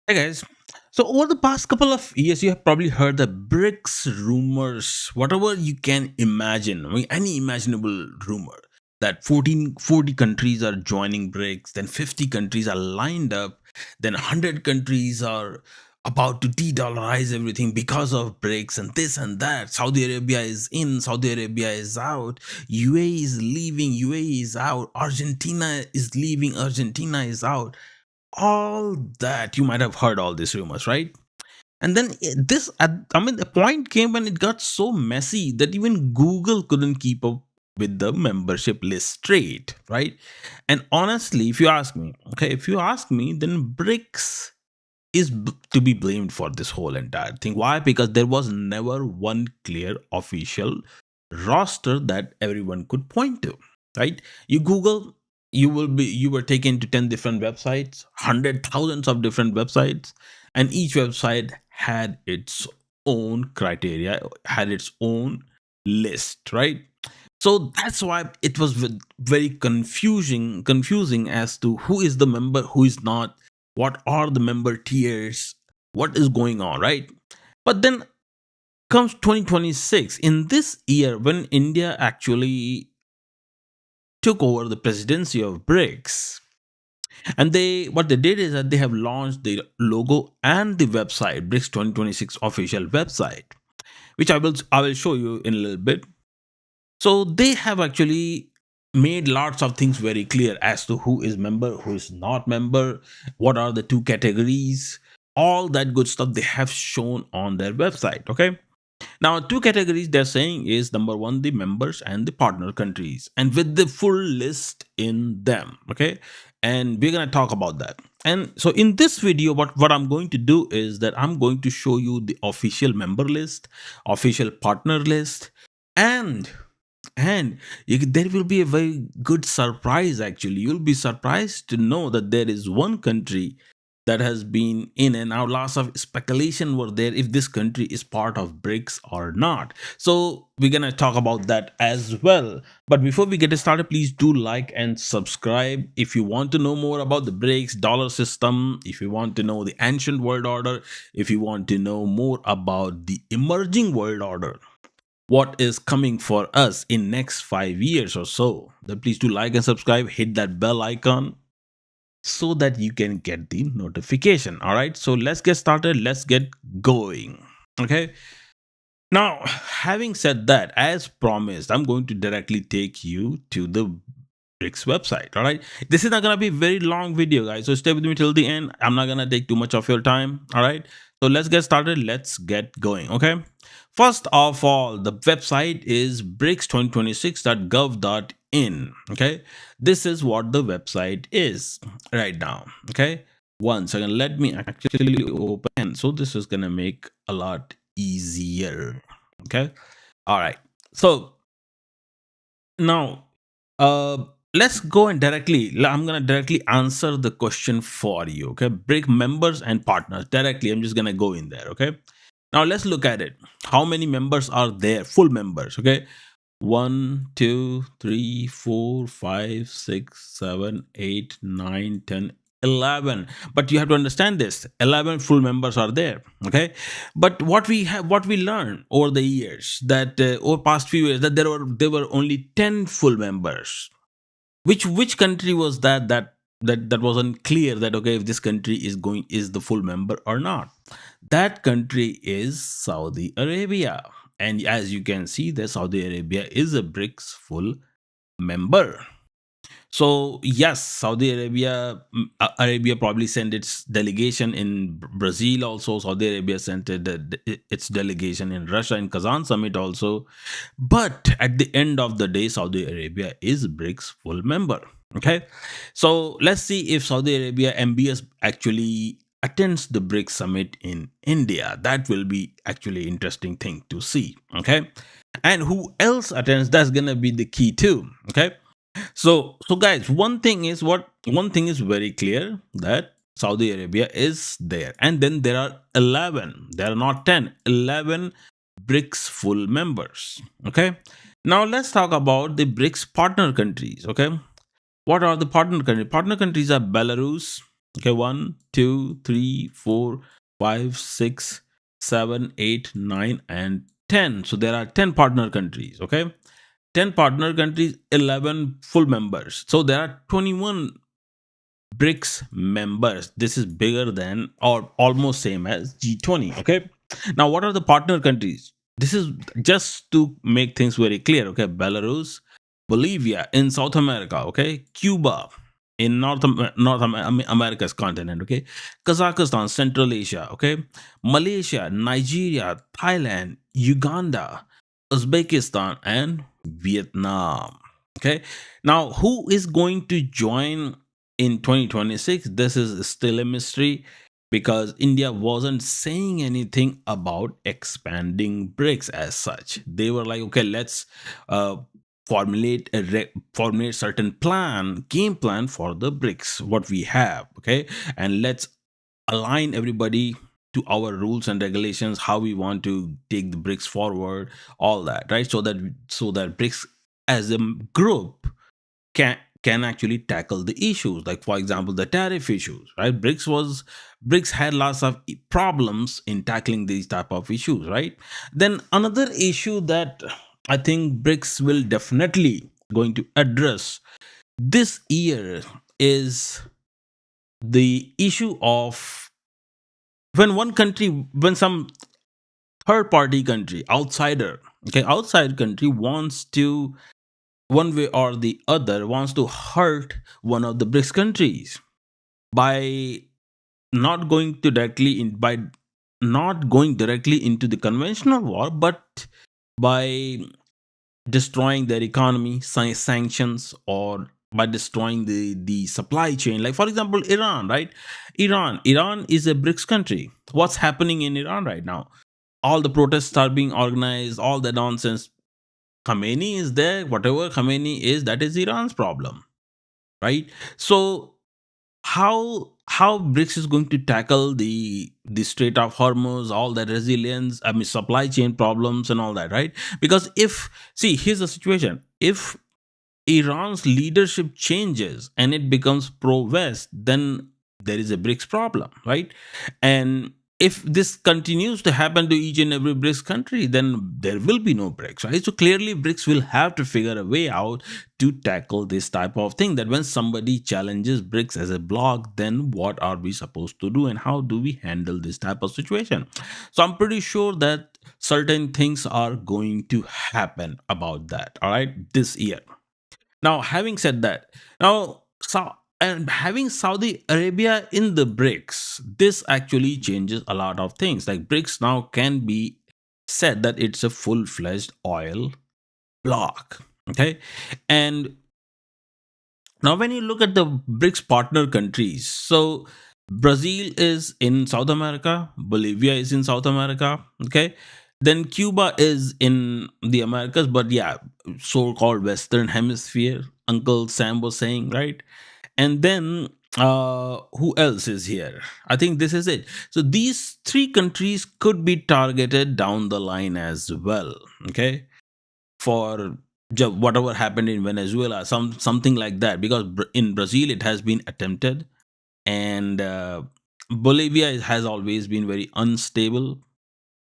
Hey guys, so over the past couple of years, you have probably heard the BRICS rumors, whatever you can imagine, I mean, any imaginable rumor that 40 countries are joining BRICS, then 50 countries are lined up, then 100 countries are about to de-dollarize everything because of BRICS and this and that. Saudi Arabia is in, Saudi Arabia is out, UAE is leaving, UAE is out, Argentina is leaving, Argentina is out, all that. You might have heard all these rumors, right? And then I mean, the point came when it got so messy that even Google couldn't keep up with the membership list straight, right? And honestly, if you ask me, okay, if you ask me, then BRICS is to be blamed for this whole entire thing. Why? Because there was never one clear official roster that everyone could point to, right? You Google, you were taken to 10 different websites, hundred thousands of different websites, and each website had its own criteria, had its own list, right? So that's why it was very confusing as to who is the member, who is not, what are the member tiers, what is going on, right? But then comes 2026. In this year, when India actually took over the presidency of BRICS, and they what they did is that they have launched the logo and the website, BRICS 2026 official website, which I will show you in a little bit. So they have actually made lots of things very clear as to who is member, who is not member, what are the two categories, all that good stuff they have shown on their website. Okay. Now, two categories they're saying is number one, the members and the partner countries, and with the full list in them. Okay. And we're going to talk about that. And so in this video, what I'm going to do is that I'm going to show you the official member list, official partner list, and there will be a very good surprise. Actually, you'll be surprised to know that there is one country that has been in and out. Lots of speculation were there if this country is part of BRICS or not. So we're gonna talk about that as well. But before we get started, please do like and subscribe if you want to know more about the BRICS dollar system, if you want to know the ancient world order, if you want to know more about the emerging world order, what is coming for us in next 5 years or so, then please do like and subscribe, hit that bell icon so that you can get the notification. All right, so let's get started, let's get going. Okay, now having said that, as promised, I'm going to directly take you to the BRICS website. All right, this is not gonna be a very long video, guys, so stay with me till the end. I'm not gonna take too much of your time. All right, so let's get started, let's get going. Okay, first of all, the website is brics2026.gov.in. Okay, this is what the website is right now. Okay, one second, let me actually open, so this is gonna make a lot easier. Okay, all right, so now uh let's go and I'm gonna directly answer the question for you. Okay, BRIC members and partners directly, I'm just gonna go in there. Okay, now let's look at it. How many members are there, full members? Okay, 1, 2, 3, 4, 5, 6, 7, 8, 9, 10, 11. But you have to understand this, 11 full members are there. Okay, but what we learned over the years, that over past few years, that there were only 10 full members. Which country was that wasn't clear that, okay, if this country is the full member or not? That country is Saudi Arabia. And as you can see, that Saudi Arabia is a BRICS full member. So yes, Saudi Arabia, Arabia probably sent its delegation in Brazil also. Saudi Arabia sent its delegation in Russia in Kazan summit also. But at the end of the day, Saudi Arabia is BRICS full member. Okay, so let's see if Saudi Arabia MBS actually attends the BRICS summit in India. That will be actually interesting thing to see. Okay, and who else attends? That's gonna be the key too. Okay, so guys, one thing is very clear, that Saudi Arabia is there, and then there are 11. There are not 10, 11 BRICS full members. Okay, now let's talk about the BRICS partner countries. Okay, what are the partner countries? Partner countries are Belarus, Okay, one, two, three, four, five, six, seven, eight, nine, and 10. So there are 10 partner countries. Okay, 10 partner countries, 11 full members. So there are 21 BRICS members. This is bigger than or almost same as G20. Okay. Now, what are the partner countries? This is just to make things very clear. Okay. Belarus, Bolivia in South America. Okay. Cuba in America's continent. Okay. Kazakhstan, Central Asia. Okay. Malaysia, Nigeria, Thailand, Uganda, Uzbekistan, and Vietnam. Okay. Now, who is going to join in 2026? This is still a mystery because India wasn't saying anything about expanding BRICS as such. They were like, okay, let's uh, formulate certain game plan for the BRICS, what we have, okay, and let's align everybody to our rules and regulations, how we want to take the BRICS forward, all that, right? So that BRICS as a group can actually tackle the issues, like for example the tariff issues, right? BRICS had lots of problems in tackling these type of issues, right? Then another issue that I think BRICS will definitely going to address this year is the issue of when some third party country, outsider, okay, outside country wants to, one way or the other, wants to hurt one of the BRICS countries by not going to directly in by not going directly into the conventional war, but by destroying their economy, sanctions, or by destroying the supply chain. Like for example, Iran, right? Iran is a BRICS country. What's happening in Iran right now? All the protests are being organized, all the nonsense. Khamenei is there. Whatever Khamenei is, that is Iran's problem, right? So how BRICS is going to tackle the Strait of Hormuz, all that resilience, I mean supply chain problems and all that, right? Because if, see, here's the situation: if Iran's leadership changes and it becomes pro-West, then there is a BRICS problem, right? And if this continues to happen to each and every BRICS country, then there will be no BRICS, right? So clearly, BRICS will have to figure a way out to tackle this type of thing. That when somebody challenges BRICS as a bloc, then what are we supposed to do, and how do we handle this type of situation? So I'm pretty sure that certain things are going to happen about that. All right, this year. Now, having said that, and having Saudi Arabia in the BRICS, this actually changes a lot of things. Like BRICS now can be said that it's a full-fledged oil bloc. Okay, and now when you look at the BRICS partner countries, so Brazil is in South America, Bolivia is in South America. Okay, then Cuba is in the Americas, but yeah, so-called Western Hemisphere. Uncle Sam was saying, right? And then who else is here? I think this is it. So these three countries could be targeted down the line as well. Okay, for whatever happened in Venezuela, something like that. Because in Brazil it has been attempted, and Bolivia has always been very unstable,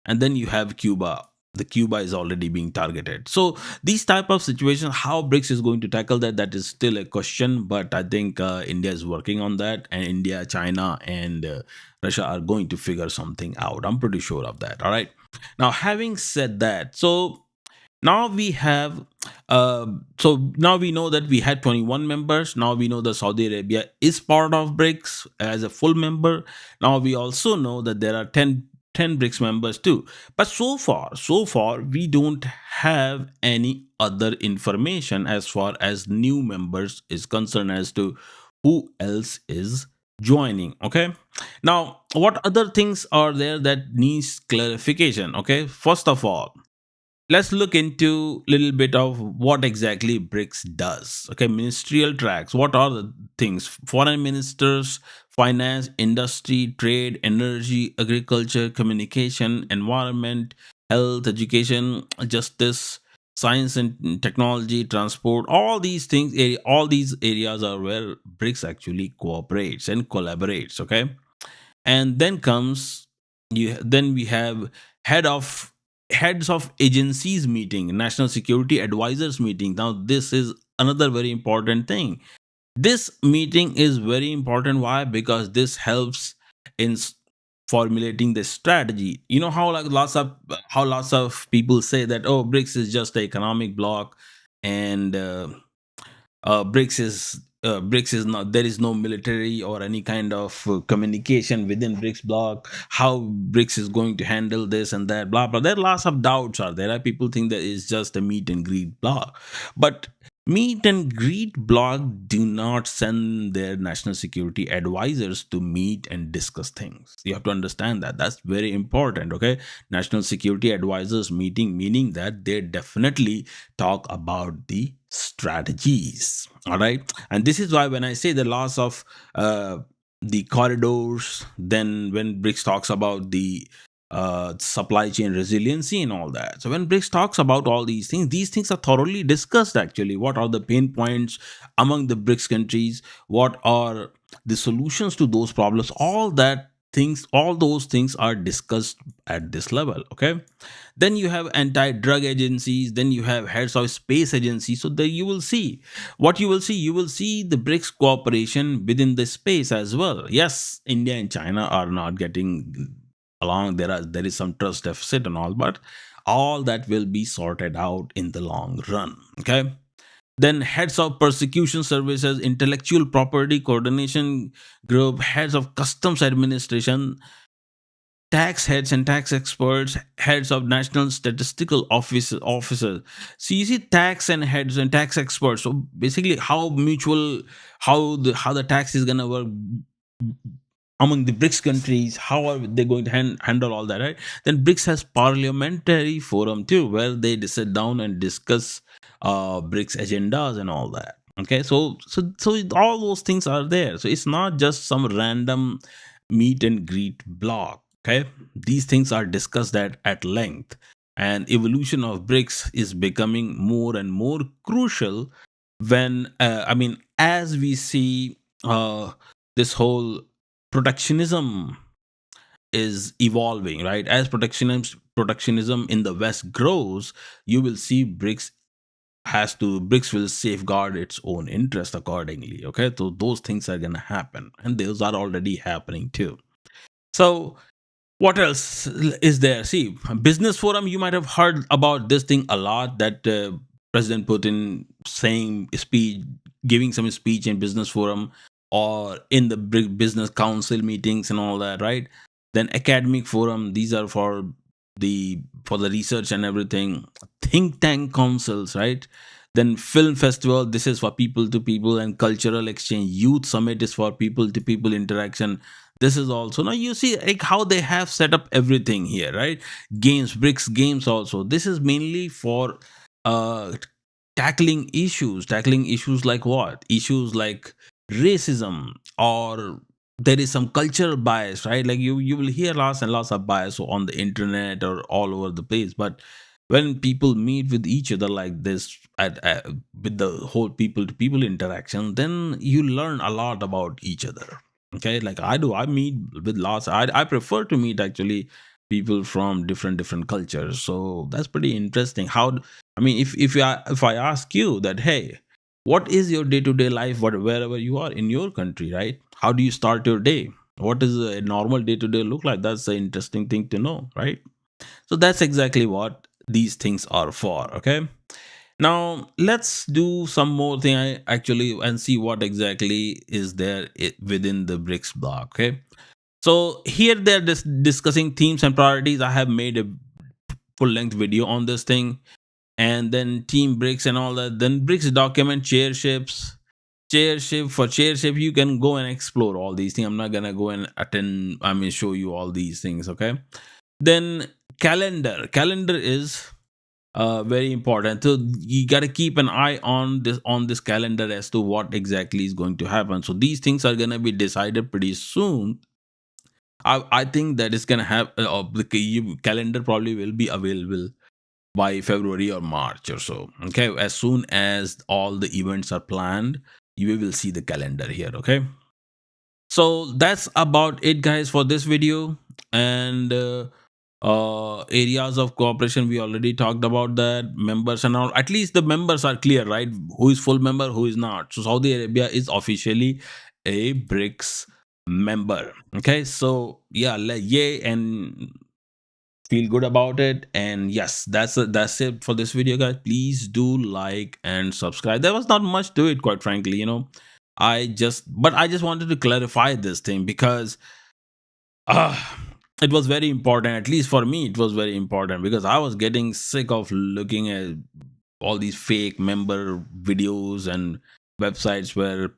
and then you have Cuba. The Cuba is already being targeted. So these type of situations, how BRICS is going to tackle that, that is still a question. But I think India is working on that, and India, China, and Russia are going to figure something out. I'm pretty sure of that. All right. Now, having said that, now we have now we know that we had 21 members. Now we know that Saudi Arabia is part of BRICS as a full member. Now we also know that there are 10 BRICS members too. But so far we don't have any other information as far as new members is concerned, as to who else is joining. Okay, now what other things are there that needs clarification? Okay, first of all, let's look into a little bit of what exactly BRICS does. Okay, ministerial tracks. What are the things? Foreign ministers, finance, industry, trade, energy, agriculture, communication, environment, health, education, justice. science and technology, transport, all these things, all these areas are where BRICS actually cooperates and collaborates. Okay, and then comes then we have head of heads of agencies meeting, national security advisors meeting. Now this is another very important thing. This meeting is very important. Why? Because this helps in formulating the strategy. You know how like lots of people say that, oh, BRICS is just an economic bloc, and BRICS is not, there is no military or any kind of communication within BRICS bloc. How BRICS is going to handle this and that, blah blah. There are lots of doubts are there. People think that it's just a meet and greet bloc, but meet and greet bloc do not send their national security advisors to meet and discuss things. You have to understand that. That's very important. Okay, national security advisors meeting, meaning that they definitely talk about the strategies. All right, and this is why when I say the loss of the corridors, then when BRICS talks about the supply chain resiliency and all that. So when BRICS talks about all these things are thoroughly discussed. Actually, what are the pain points among the BRICS countries? What are the solutions to those problems? All those things are discussed at this level. Okay, then you have anti-drug agencies, then you have heads of space agencies. So there you will see what you will see the BRICS cooperation within the space as well. Yes, India and China are not getting along. There is some trust deficit and all, but all that will be sorted out in the long run. Okay, then heads of persecution services, intellectual property coordination group, heads of customs administration, tax heads and tax experts, heads of national statistical officers. So you see tax and heads and tax experts. So basically, how the tax is gonna work among the BRICS countries. How are they going to handle all that? Right. Then BRICS has parliamentary forum too, where they sit down and discuss BRICS agendas and all that. Okay, so all those things are there. So it's not just some random meet and greet block. Okay, these things are discussed at length, and evolution of BRICS is becoming more and more crucial when as we see this whole protectionism is evolving, right? As protectionism in the West grows, you will see BRICS will safeguard its own interest accordingly. Okay, so those things are gonna happen, and those are already happening too. So what else is there? See, business forum. You might have heard about this thing a lot. That President Putin saying speech, giving some speech in business forum or in the business council meetings and all that, right? Then academic forum. These are for the research and everything. Think tank councils, right? Then film festival. This is for people to people and cultural exchange. Youth summit is for people to people interaction. This is also, now you see like how they have set up everything here, right? Games, BRICS games also. This is mainly for uh tackling issues like what? Issues like racism, or there is some cultural bias, right? Like you will hear lots and lots of bias on the internet or all over the place. But when people meet with each other like this with the whole people to people interaction, then you learn a lot about each other. Okay, like I meet with lots. I prefer to meet actually people from different cultures. So that's pretty interesting. If I ask you that, hey, what is your day to day life, wherever you are in your country, right? How do you start your day? What does a normal day to day look like? That's an interesting thing to know, right? So that's exactly what these things are for. Okay. Now let's do some more thing actually and see what exactly is there within the BRICS block. Okay. So here they're discussing themes and priorities. I have made a full length video on this thing, and then team BRICS and all that. Then BRICS document chairships. Chairship, you can go and explore all these things. I'm not gonna go and attend. Show you all these things. Okay. Then calendar is very important. So you got to keep an eye on this calendar as to what exactly is going to happen. So these things are going to be decided pretty soon. I think that is going to have the calendar probably will be available by February or March or so. Okay, as soon as all the events are planned, you will see the calendar here. Okay, so that's about it, guys, for this video. And areas of cooperation, we already talked about that. Members and all, at least the members are clear, right? Who is full member, who is not. So Saudi Arabia is officially a BRICS member. Okay, so yeah, yay, and feel good about it. And yes, that's it for this video, guys. Please do like and subscribe. There was not much to it, quite frankly, I just wanted to clarify this thing because uh it was very important. At least for me, it was very important because I was getting sick of looking at all these fake member videos and websites where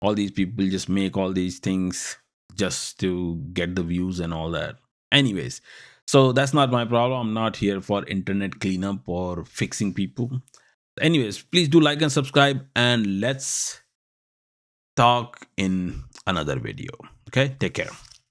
all these people just make all these things just to get the views and all that. Anyways, so that's not my problem. I'm not here for internet cleanup or fixing people. Anyways, please do like and subscribe, and let's talk in another video. Okay, take care.